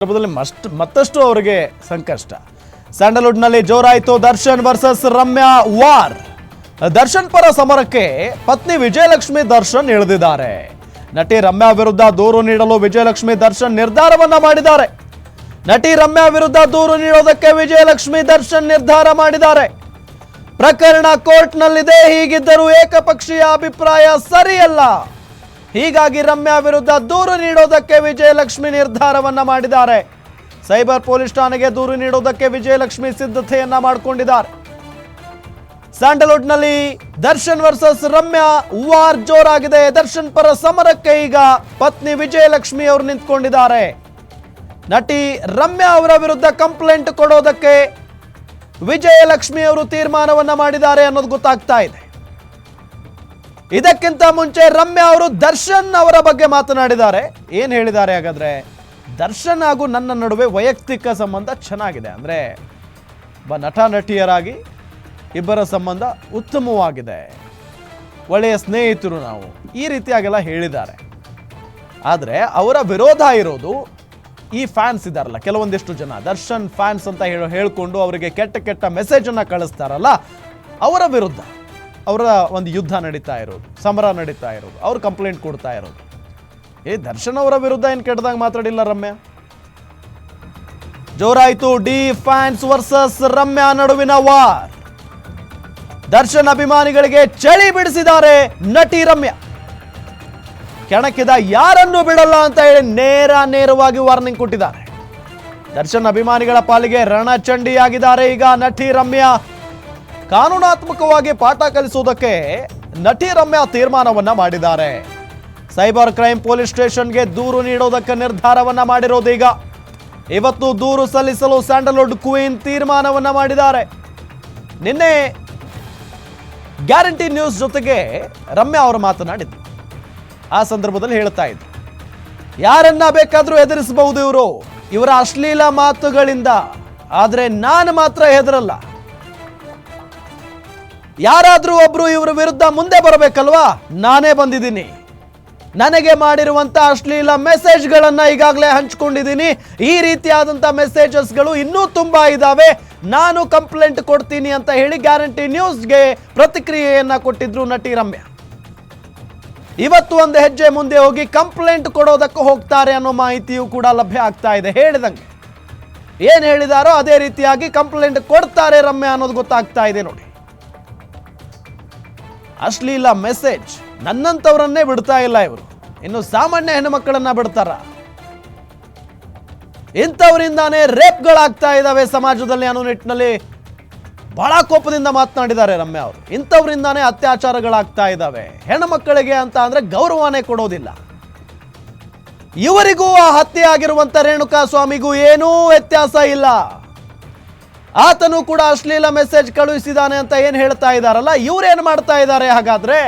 ಮತ್ತಷ್ಟು ಅವರಿಗೆ ಸಂಕಷ್ಟ. ಸ್ಯಾಂಡಲ್ವುಡ್ ನಲ್ಲಿ ಜೋರಾಯಿತು ದರ್ಶನ್ ವರ್ಸಸ್ ರಮ್ಯಾ ವಾರ್. ದರ್ಶನ್ ಪರ ಸಮರಕ್ಕೆ ಪತ್ನಿ ವಿಜಯಲಕ್ಷ್ಮಿ ದರ್ಶನ್ ಇಳಿದಿದ್ದಾರೆ. ನಟಿ ರಮ್ಯಾ ವಿರುದ್ಧ ದೂರು ನೀಡಲು ವಿಜಯಲಕ್ಷ್ಮಿ ದರ್ಶನ್ ನಿರ್ಧಾರವನ್ನ ಮಾಡಿದ್ದಾರೆ. ನಟಿ ರಮ್ಯಾ ವಿರುದ್ಧ ದೂರು ನೀಡೋದಕ್ಕೆ ವಿಜಯಲಕ್ಷ್ಮಿ ದರ್ಶನ್ ನಿರ್ಧಾರ ಮಾಡಿದ್ದಾರೆ. ಪ್ರಕರಣ ಕೋರ್ಟ್ನಲ್ಲಿದೆ. ಹೀಗಿದ್ದರೂ ಏಕಪಕ್ಷೀಯ ಅಭಿಪ್ರಾಯ ಸರಿಯಲ್ಲ. ಹೀಗಾಗಿ ರಮ್ಯಾ ವಿರುದ್ಧ ದೂರು ನೀಡೋದಕ್ಕೆ ವಿಜಯಲಕ್ಷ್ಮಿ ನಿರ್ಧಾರವನ್ನ ಮಾಡಿದ್ದಾರೆ. ಸೈಬರ್ ಪೊಲೀಸ್ ಠಾಣೆಗೆ ದೂರು ನೀಡೋದಕ್ಕೆ ವಿಜಯಲಕ್ಷ್ಮಿ ಸಿದ್ಧತೆಯನ್ನ ಮಾಡಿಕೊಂಡಿದ್ದಾರೆ. ಸ್ಯಾಂಡಲ್ವುಡ್ ನಲ್ಲಿ ದರ್ಶನ್ ವರ್ಸಸ್ ರಮ್ಯಾ ವಾರ್ ಜೋರಾಗಿದೆ. ದರ್ಶನ್ ಪರ ಸಮರಕ್ಕೆ ಈಗ ಪತ್ನಿ ವಿಜಯಲಕ್ಷ್ಮಿ ಅವರು ನಿಂತ್ಕೊಂಡಿದ್ದಾರೆ. ನಟಿ ರಮ್ಯಾ ಅವರ ವಿರುದ್ಧ ಕಂಪ್ಲೇಂಟ್ ಕೊಡೋದಕ್ಕೆ ವಿಜಯಲಕ್ಷ್ಮಿ ಅವರು ತೀರ್ಮಾನವನ್ನ ಮಾಡಿದ್ದಾರೆ ಅನ್ನೋದು ಗೊತ್ತಾಗ್ತಾ ಇದೆ. ಇದಕ್ಕಿಂತ ಮುಂಚೆ ರಮ್ಯಾ ಅವರು ದರ್ಶನ್ ಅವರ ಬಗ್ಗೆ ಮಾತನಾಡಿದ್ದಾರೆ. ಏನ್ ಹೇಳಿದ್ದಾರೆ ಹಾಗಾದ್ರೆ? ದರ್ಶನ್ ಹಾಗೂ ನನ್ನ ನಡುವೆ ವೈಯಕ್ತಿಕ ಸಂಬಂಧ ಚೆನ್ನಾಗಿದೆ, ಅಂದ್ರೆ ನಟ ನಟಿಯರಾಗಿ ಇಬ್ಬರ ಸಂಬಂಧ ಉತ್ತಮವಾಗಿದೆ, ಒಳ್ಳೆಯ ಸ್ನೇಹಿತರು ನಾವು, ಈ ರೀತಿಯಾಗೆಲ್ಲ ಹೇಳಿದ್ದಾರೆ. ಆದರೆ ಅವರ ವಿರೋಧ ಇರೋದು ಈ ಫ್ಯಾನ್ಸ್ ಇದ್ದಾರಲ್ಲ, ಕೆಲವೊಂದಿಷ್ಟು ಜನ ದರ್ಶನ್ ಫ್ಯಾನ್ಸ್ ಅಂತ ಹೇಳ್ಕೊಂಡು ಅವರಿಗೆ ಕೆಟ್ಟ ಕೆಟ್ಟ ಮೆಸೇಜ್ ಅನ್ನ ಕಳಿಸ್ತಾರಲ್ಲ, ಅವರ ವಿರುದ್ಧ ಅವರ ಒಂದು ಯುದ್ಧ ನಡೀತಾ ಇರೋದು, ಸಮರ ನಡೀತಾ ಇರೋದು, ಅವ್ರು ಕಂಪ್ಲೇಂಟ್ ಕೊಡ್ತಾ ಇರೋದು. ದರ್ಶನ್ ಅವರ ವಿರುದ್ಧ ಏನು ಕೆಟ್ಟದಾಗ ಮಾತಾಡಿಲ್ಲ ರಮ್ಯಾ. ಜೋರಾಯಿತು ಡಿ ಫ್ಯಾನ್ಸ್ ವರ್ಸಸ್ ರಮ್ಯಾ ನಡುವಿನ ವಾರ್. ದರ್ಶನ್ ಅಭಿಮಾನಿಗಳಿಗೆ ಚಳಿ ಬಿಡಿಸಿದ್ದಾರೆ ನಟಿ ರಮ್ಯಾ. ಕೆಣಕಿದ ಯಾರನ್ನು ಬಿಡಲ್ಲ ಅಂತ ಹೇಳಿ ನೇರವಾಗಿ ವಾರ್ನಿಂಗ್ ಕೊಟ್ಟಿದ್ದಾರೆ. ದರ್ಶನ್ ಅಭಿಮಾನಿಗಳ ಪಾಲಿಗೆ ರಣಚಂಡಿಯಾಗಿದ್ದಾರೆ ಈಗ ನಟಿ ರಮ್ಯಾ. ಕಾನೂನಾತ್ಮಕವಾಗಿ ಪಾಠ ಕಲಿಸುವುದಕ್ಕೆ ನಟಿ ರಮ್ಯಾ ತೀರ್ಮಾನವನ್ನ ಮಾಡಿದ್ದಾರೆ. ಸೈಬರ್ ಕ್ರೈಮ್ ಪೊಲೀಸ್ ಸ್ಟೇಷನ್ಗೆ ದೂರು ನೀಡೋದಕ್ಕೆ ನಿರ್ಧಾರವನ್ನ ಮಾಡಿರೋದೀಗ. ಇವತ್ತು ದೂರು ಸಲ್ಲಿಸಲು ಸ್ಯಾಂಡಲ್ವುಡ್ ಕ್ವೀನ್ ತೀರ್ಮಾನವನ್ನ ಮಾಡಿದ್ದಾರೆ. ನಿನ್ನೆ ಗ್ಯಾರಂಟಿ ನ್ಯೂಸ್ ಜೊತೆಗೆ ರಮ್ಯಾ ಅವರು ಮಾತನಾಡಿದ್ರು. ಆ ಸಂದರ್ಭದಲ್ಲಿ ಹೇಳ್ತಾ ಇದ್ರು, ಯಾರನ್ನ ಬೇಕಾದ್ರೂ ಎದುರಿಸಬಹುದು ಇವರ ಅಶ್ಲೀಲ ಮಾತುಗಳಿಂದ, ಆದ್ರೆ ನಾನು ಮಾತ್ರ ಹೆದರಲ್ಲ. ಯಾರಾದ್ರೂ ಒಬ್ರು ಇವರ ವಿರುದ್ಧ ಮುಂದೆ ಬರಬೇಕಲ್ವಾ, ನಾನೇ ಬಂದಿದ್ದೀನಿ. ನನಗೆ ಮಾಡಿರುವಂತ ಅಶ್ಲೀಲ ಮೆಸೇಜ್ಗಳನ್ನ ಈಗಾಗಲೇ ಹಂಚ್ಕೊಂಡಿದ್ದೀನಿ. ಈ ರೀತಿಯಾದಂತ ಮೆಸೇಜಸ್ಗಳು ಇನ್ನೂ ತುಂಬಾ ಇದಾವೆ. ನಾನು ಕಂಪ್ಲೇಂಟ್ ಕೊಡ್ತೀನಿ ಅಂತ ಹೇಳಿ ಗ್ಯಾರಂಟಿ ನ್ಯೂಸ್ಗೆ ಪ್ರತಿಕ್ರಿಯೆಯನ್ನ ಕೊಟ್ಟಿದ್ರು ನಟಿ ರಮ್ಯಾ. ಇವತ್ತು ಒಂದು ಹೆಜ್ಜೆ ಮುಂದೆ ಹೋಗಿ ಕಂಪ್ಲೇಂಟ್ ಕೊಡೋದಕ್ಕೆ ಹೋಗ್ತಾರೆ ಅನ್ನೋ ಮಾಹಿತಿಯೂ ಕೂಡ ಲಭ್ಯ ಆಗ್ತಾ ಇದೆ. ಹೇಳಿದಂಗೆ ಏನ್ ಹೇಳಿದಾರೋ ಅದೇ ರೀತಿಯಾಗಿ ಕಂಪ್ಲೇಂಟ್ ಕೊಡ್ತಾರೆ ರಮ್ಯಾ ಅನ್ನೋದು ಗೊತ್ತಾಗ್ತಾ ಇದೆ. ನೋಡಿ, ಅಶ್ಲೀಲ ಮೆಸೇಜ್ ನನ್ನಂತವರನ್ನೇ ಬಿಡ್ತಾ ಇಲ್ಲ ಇವರು, ಇನ್ನು ಸಾಮಾನ್ಯ ಹೆಣ್ಣುಮಕ್ಕಳನ್ನ ಬಿಡ್ತಾರ? ಇಂಥವರಿಂದಾನೇ ರೇಪ್ಗಳಾಗ್ತಾ ಇದ್ದಾವೆ ಸಮಾಜದಲ್ಲಿ ಅನ್ನೋ ನಿಟ್ಟಿನಲ್ಲಿ ಬಹಳ ಕೋಪದಿಂದ ಮಾತನಾಡಿದ್ದಾರೆ ರಮ್ಯಾ ಅವರು. ಇಂಥವರಿಂದಾನೇ ಅತ್ಯಾಚಾರಗಳಾಗ್ತಾ ಇದ್ದಾವೆ. ಹೆಣ್ಣು ಮಕ್ಕಳಿಗೆ ಅಂತ ಅಂದ್ರೆ ಗೌರವನೇ ಕೊಡೋದಿಲ್ಲ. ಇವರಿಗೂ ಆ ಹತ್ಯೆ ಆಗಿರುವಂತ ರೇಣುಕಾ ಸ್ವಾಮಿಗೂ ಏನೂ ವ್ಯತ್ಯಾಸ ಇಲ್ಲ. ಆತನು ಕೂಡ ಅಶ್ಲೀಲ ಮೆಸೇಜ್ ಕಳುಹಿಸಿದಾನೆ ಅಂತ ಏನ್ ಹೇಳ್ತಾ ಇದಾರಲ್ಲ, ಇವ್ರೇನ್ ಮಾಡ್ತಾ ಇದ್ದಾರೆ ಹಾಗಾದ್ರೆ?